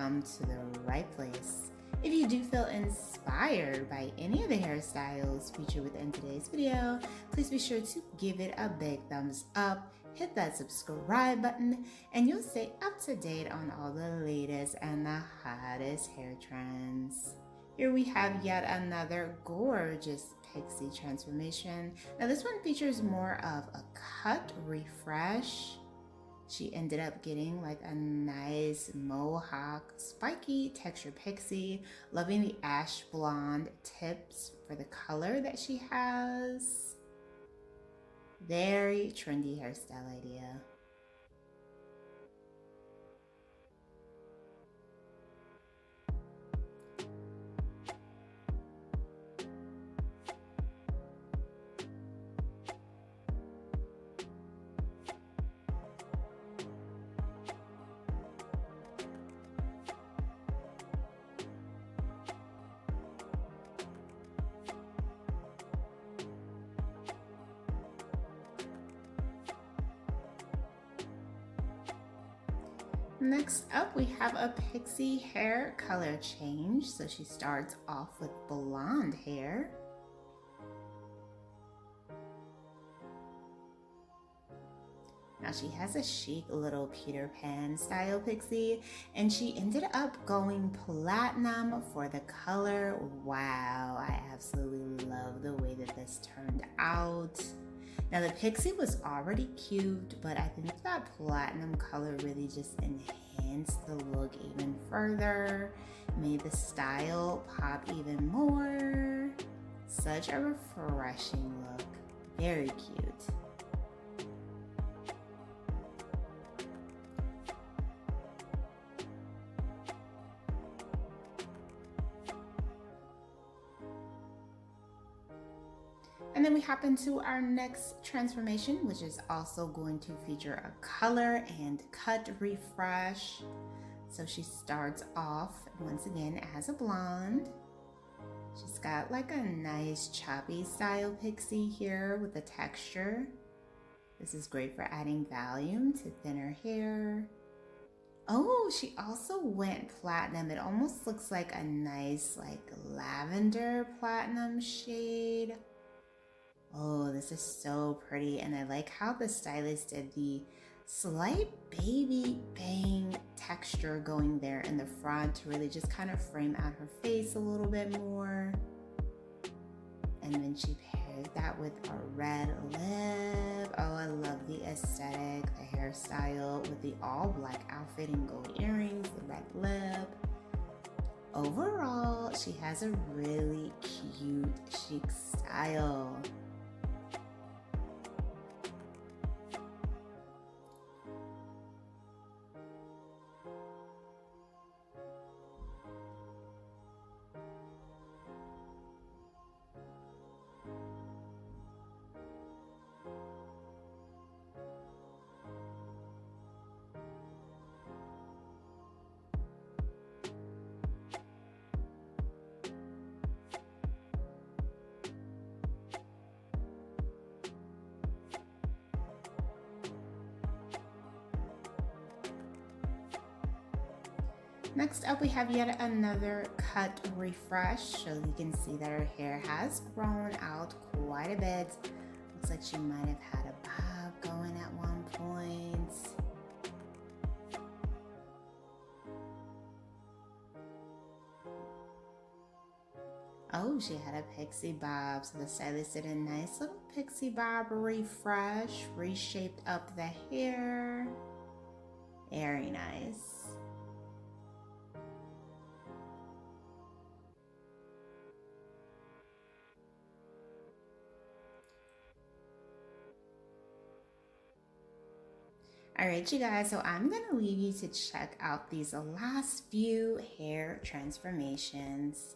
come to the right place. If you do feel inspired by any of the hairstyles featured within today's video, please be sure to give it a big thumbs up, hit that subscribe button, and you'll stay up to date on all the latest and the hottest hair trends. Here we have yet another gorgeous pixie transformation. Now this one features more of a cut refresh. She ended up getting like a nice mohawk, spiky texture pixie. Loving the ash blonde tips for the color that she has. Very trendy hairstyle idea. Next up, we have a pixie hair color change. So she starts off with blonde hair. Now she has a chic little Peter Pan style pixie, and she ended up going platinum for the color. Wow, I absolutely love the way that this turned out. Now the pixie was already cute, but I think that platinum color really just enhanced the look even further, made the style pop even more. Such a refreshing look, very cute. And then we hop into our next transformation, which is also going to feature a color and cut refresh. So she starts off once again as a blonde. She's got like a nice choppy style pixie here with the texture. This is great for adding volume to thinner hair. Oh, she also went platinum. It almost looks like a nice like lavender platinum shade. Oh, this is so pretty, and I like how the stylist did the slight baby bang texture going there in the front to really just kind of frame out her face a little bit more. And then she paired that with a red lip. Oh, I love the aesthetic, the hairstyle with the all black outfit and gold earrings, the red lip. Overall, she has a really cute, chic style. Next up, we have yet another cut refresh. So you can see that her hair has grown out quite a bit. Looks like she might have had a bob going at one point. Oh, she had a pixie bob. So the stylist did a nice little pixie bob refresh, reshaped up the hair. Very nice. All right, you guys, so I'm gonna leave you to check out these last few hair transformations.